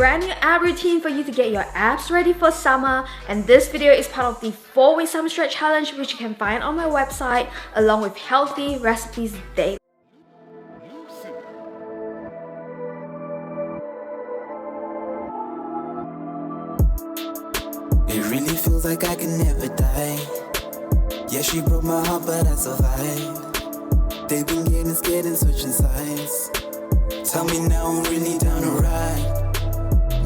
brand new ab routine for you to get your abs ready for summer, and this video is part of the 4-week summer stretch challenge which you can find on my website along with healthy recipes daily. It really feels like I can never die. Yeah, she broke my heart, but I survived. They've been getting scared and switching sides. Tell me now I'm really down to ride.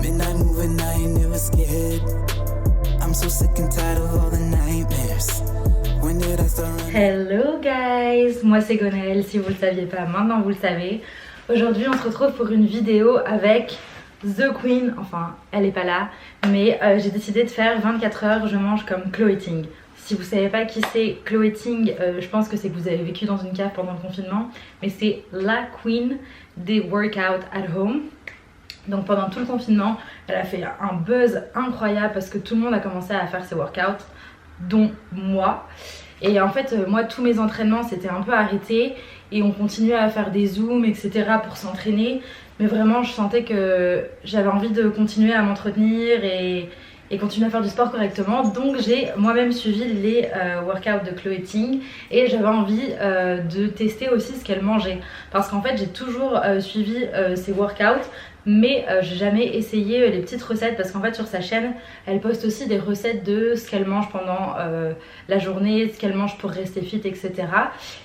Midnight moving, I ain't never scared. I'm so sick and tired of all the nightmares. When did I start running? Hello guys, moi c'est Gonelle, si vous le saviez pas, maintenant vous le savez. Aujourd'hui on se retrouve pour une vidéo avec The Queen, enfin elle est pas là, mais j'ai décidé de faire 24 heures je mange comme Chloé Ting. Si vous savez pas qui c'est Chloé Ting, je pense que c'est que vous avez vécu dans une cave pendant le confinement, mais c'est la queen des workouts at home. Donc pendant tout le confinement, elle a fait un buzz incroyable parce que tout le monde a commencé à faire ses workouts, dont moi. Et en fait, moi tous mes entraînements s'étaient un peu arrêtés et on continuait à faire des zooms, etc. pour s'entraîner. Mais vraiment, je sentais que j'avais envie de continuer à m'entretenir et continuer à faire du sport correctement. Donc j'ai moi-même suivi les workouts de Chloé Ting et j'avais envie de tester aussi ce qu'elle mangeait. Parce qu'en fait, j'ai toujours suivi ses workouts, mais j'ai jamais essayé les petites recettes parce qu'en fait sur sa chaîne elle poste aussi des recettes de ce qu'elle mange pendant la journée, ce qu'elle mange pour rester fit, etc.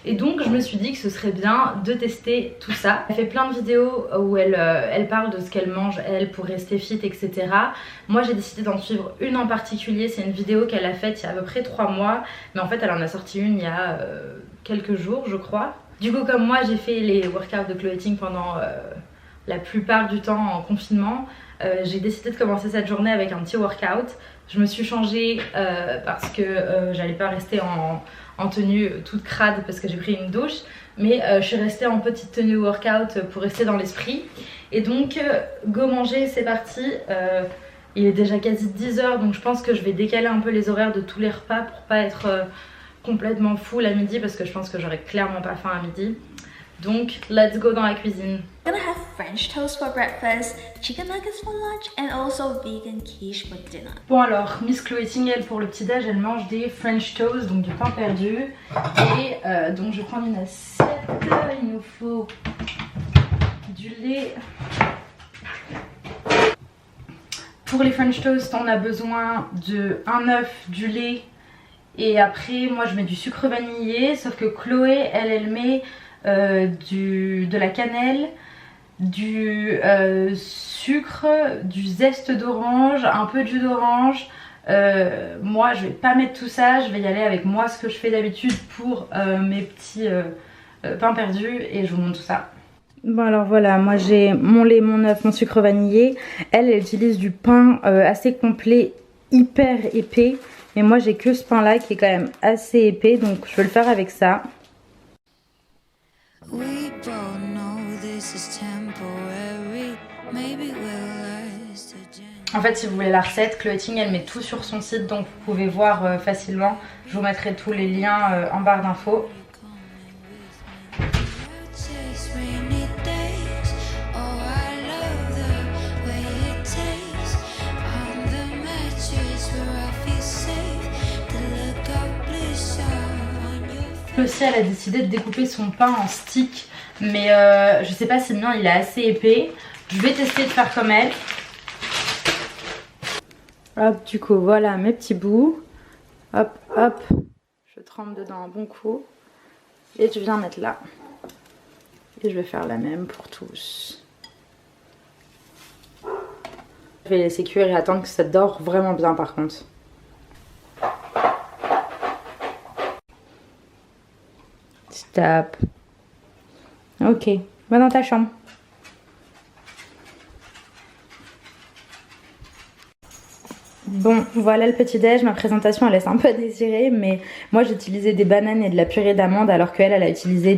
Et donc je me suis dit que ce serait bien de tester tout ça. Elle fait plein de vidéos où elle parle de ce qu'elle mange elle pour rester fit, etc. Moi j'ai décidé d'en suivre une en particulier, c'est une vidéo qu'elle a faite il y a à peu près 3 mois, mais en fait elle en a sorti une il y a quelques jours je crois. Du coup comme moi j'ai fait les workouts de Chloé Ting pendant la plupart du temps en confinement, j'ai décidé de commencer cette journée avec un petit workout. Je me suis changée parce que j'allais pas rester en tenue toute crade parce que j'ai pris une douche, mais je suis restée en petite tenue workout pour rester dans l'esprit. Et donc go manger, c'est parti. Il est déjà quasi 10 h, donc je pense que je vais décaler un peu les horaires de tous les repas pour pas être complètement full à midi parce que je pense que j'aurai clairement pas faim à midi. Donc let's go dans la cuisine. I'm gonna have French toast for breakfast, chicken nuggets for lunch, and also vegan quiche for dinner. Bon alors, Miss Chloé Ting, elle pour le petit déj, elle mange des French toast, donc du pain perdu. Et donc je vais prendre une assiette, il nous faut du lait. Pour les French toast, on a besoin de un œuf, du lait, et après moi je mets du sucre vanillé, sauf que Chloé, elle met de la cannelle, du sucre, du zeste d'orange, un peu de jus d'orange. Moi je vais pas mettre tout ça, je vais y aller avec moi ce que je fais d'habitude pour mes petits pains perdus et je vous montre tout ça. Bon alors voilà, moi j'ai mon lait, mon œuf, mon sucre vanillé. Elle utilise du pain assez complet, hyper épais, et moi j'ai que ce pain là qui est quand même assez épais, donc je vais le faire avec ça. En fait si vous voulez la recette, Chloé Ting elle met tout sur son site, donc vous pouvez voir facilement. Je vous mettrai tous les liens en barre d'infos. Aussi elle a décidé de découper son pain en stick, mais je sais pas si le mien il est assez épais. Je vais tester de faire comme elle. Hop, du coup voilà mes petits bouts. Hop hop, je trempe dedans un bon coup et je viens mettre là. Et je vais faire la même pour tous. Je vais laisser cuire et attendre que ça dore vraiment bien par contre. Stop. Ok, va dans ta chambre. Bon, voilà le petit déj. Ma présentation elle laisse un peu à désirer, mais moi j'ai utilisé des bananes et de la purée d'amandes alors qu'elle elle a utilisé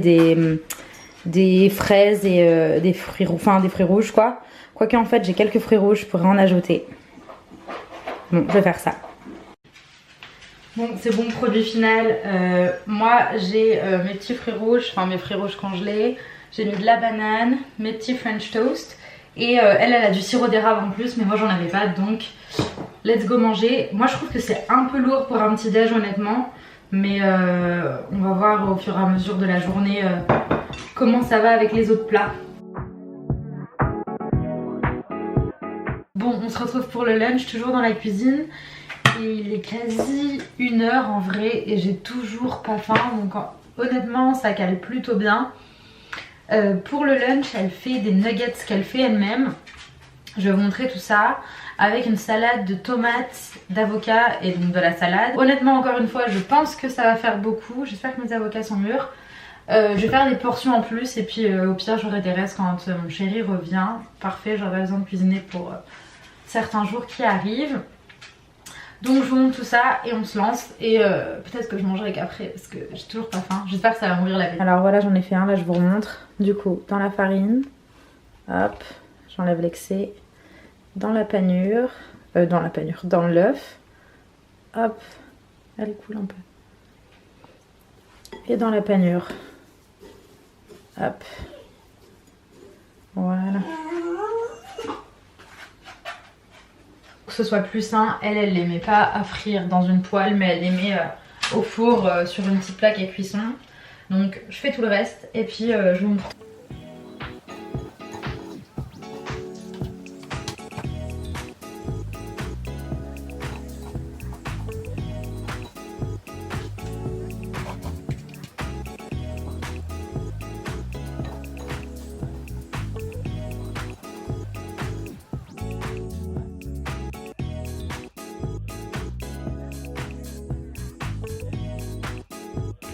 des fraises et des fruits rouges quoi. Quoique en fait j'ai quelques fruits rouges, je pourrais en ajouter. Bon, je vais faire ça. Bon, c'est bon, produit final. Moi j'ai mes petits fruits rouges, enfin mes fruits rouges congelés. J'ai mis de la banane, mes petits French toast Et elle a du sirop d'érable en plus, mais moi j'en avais pas, donc let's go manger. Moi je trouve que c'est un peu lourd pour un petit déj honnêtement, mais on va voir au fur et à mesure de la journée comment ça va avec les autres plats. Bon, on se retrouve pour le lunch, toujours dans la cuisine. Et il est quasi 1h en vrai et j'ai toujours pas faim, donc honnêtement ça cale plutôt bien. Pour le lunch, elle fait des nuggets qu'elle fait elle-même. Je vais vous montrer tout ça avec une salade de tomates, d'avocats et donc de la salade. Honnêtement, encore une fois, je pense que ça va faire beaucoup. J'espère que mes avocats sont mûrs. Je vais faire des portions en plus et puis au pire j'aurai des restes quand mon chéri revient. Parfait, j'aurai besoin de cuisiner pour certains jours qui arrivent. Donc je vous montre tout ça et on se lance et peut-être que je mangerai qu'après parce que j'ai toujours pas faim. J'espère que ça va mourir la vie. Alors voilà, j'en ai fait un, là je vous remontre. Du coup, dans la farine, hop, j'enlève l'excès. Dans la panure, dans l'œuf, hop, elle coule un peu. Et dans la panure, hop, voilà. Pour que ce soit plus sain, elle les met pas à frire dans une poêle, mais elle les met au four sur une petite plaque à cuisson. Donc je fais tout le reste et puis je vous montre.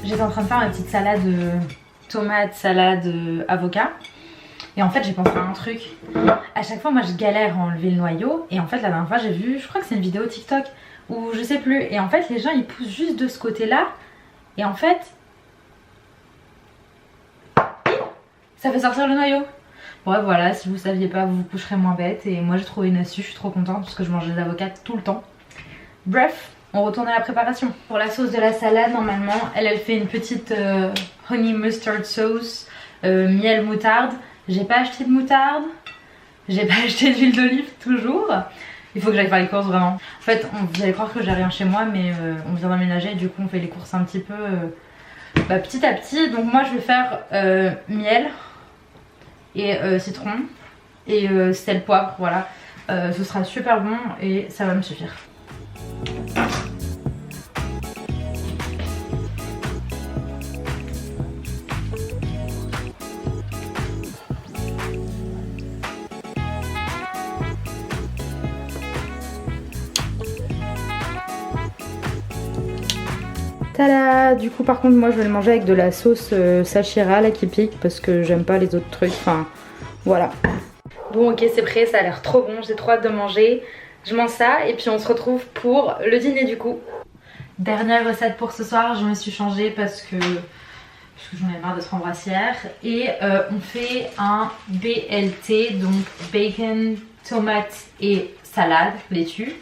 J'étais en train de faire ma petite salade tomate, salade avocat. Et en fait j'ai pensé à un truc. À chaque fois moi je galère à enlever le noyau. Et en fait la dernière fois j'ai vu, je crois que c'est une vidéo TikTok ou je sais plus. Et en fait les gens ils poussent juste de ce côté là. Et en fait ça fait sortir le noyau. Bref voilà, si vous saviez pas vous vous coucherez moins bête. Et moi j'ai trouvé une astuce, je suis trop contente parce que je mange des avocats tout le temps. Bref. On retourne à la préparation. Pour la sauce de la salade, normalement, elle fait une petite honey mustard sauce, miel moutarde. J'ai pas acheté de moutarde, j'ai pas acheté d'huile d'olive toujours. Il faut que j'aille faire les courses vraiment. En fait, vous allez croire que j'ai rien chez moi, mais on vient d'emménager, du coup on fait les courses un petit peu petit à petit. Donc moi je vais faire miel et citron et sel poivre, voilà. Ce sera super bon et ça va me suffire. Tada! Du coup par contre moi je vais le manger avec de la sauce sriracha là qui pique parce que j'aime pas les autres trucs, enfin voilà. Bon ok c'est prêt, ça a l'air trop bon, j'ai trop hâte de manger. Je mange ça et puis on se retrouve pour le dîner du coup. Dernière recette pour ce soir, je me suis changée parce que j'en ai marre d'être en brassière. Et on fait un BLT, donc bacon, tomate et salade, laitue.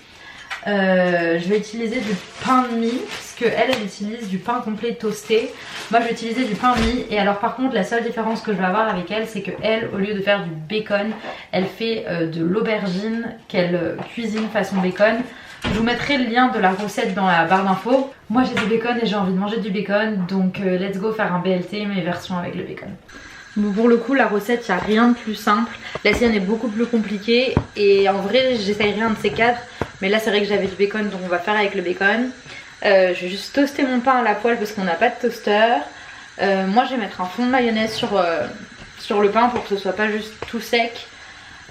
Je vais utiliser du pain de mie parce qu'elle utilise du pain complet toasté. Moi je vais utiliser du pain de mie. Et alors par contre la seule différence que je vais avoir avec elle, c'est que elle, au lieu de faire du bacon, elle fait de l'aubergine qu'elle cuisine façon bacon. Je vous mettrai le lien de la recette dans la barre d'infos. Moi j'ai du bacon et j'ai envie de manger du bacon, donc let's go faire un BLT mais version avec le bacon. Bon, pour le coup la recette il n'y a rien de plus simple. La sienne est beaucoup plus compliquée et en vrai j'essaye rien de ces quatre. Mais là c'est vrai que j'avais du bacon donc on va faire avec le bacon. Je vais juste toaster mon pain à la poêle parce qu'on n'a pas de toaster. Moi je vais mettre un fond de mayonnaise sur le pain pour que ce soit pas juste tout sec.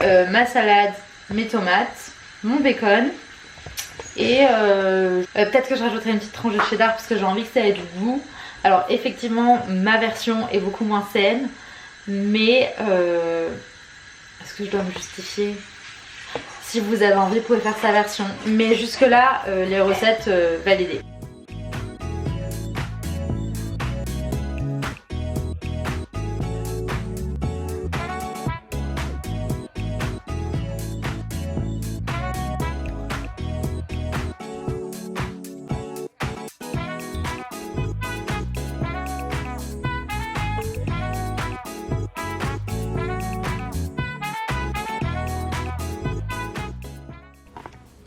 Ma salade, mes tomates, mon bacon. Et peut-être que je rajouterai une petite tranche de cheddar parce que j'ai envie que ça ait du goût. Alors effectivement ma version est beaucoup moins saine. Mais est-ce que je dois me justifier? Si vous avez envie, vous pouvez faire sa version. Mais jusque là, les recettes validées.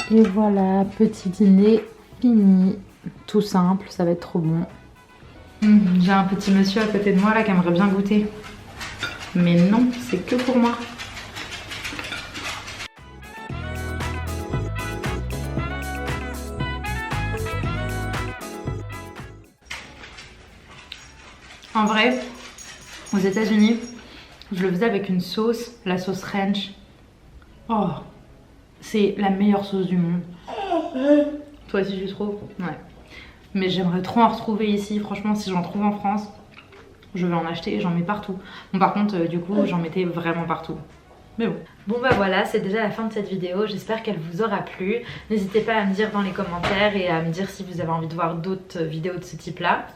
Et voilà, petit dîner fini. Tout simple, ça va être trop bon. J'ai un petit monsieur à côté de moi là qui aimerait bien goûter. Mais non, c'est que pour moi. En vrai, aux États-Unis, je le faisais avec une sauce, la sauce ranch. Oh, c'est la meilleure sauce du monde. Toi aussi tu trouves? Ouais. Mais j'aimerais trop en retrouver ici. Franchement, si j'en trouve en France, je vais en acheter et j'en mets partout. Bon, par contre, du coup, j'en mettais vraiment partout. Mais bon. Bon bah voilà, c'est déjà la fin de cette vidéo. J'espère qu'elle vous aura plu. N'hésitez pas à me dire dans les commentaires et à me dire si vous avez envie de voir d'autres vidéos de ce type-là.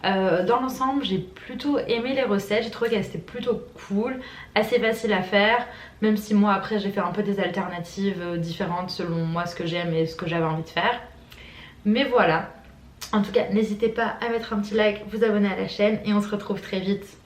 Dans l'ensemble, j'ai plutôt aimé les recettes. J'ai trouvé qu'elles étaient plutôt cool, assez faciles à faire. Même si moi, après, j'ai fait un peu des alternatives différentes selon moi ce que j'aime et ce que j'avais envie de faire. Mais voilà. En tout cas, n'hésitez pas à mettre un petit like, vous abonner à la chaîne et on se retrouve très vite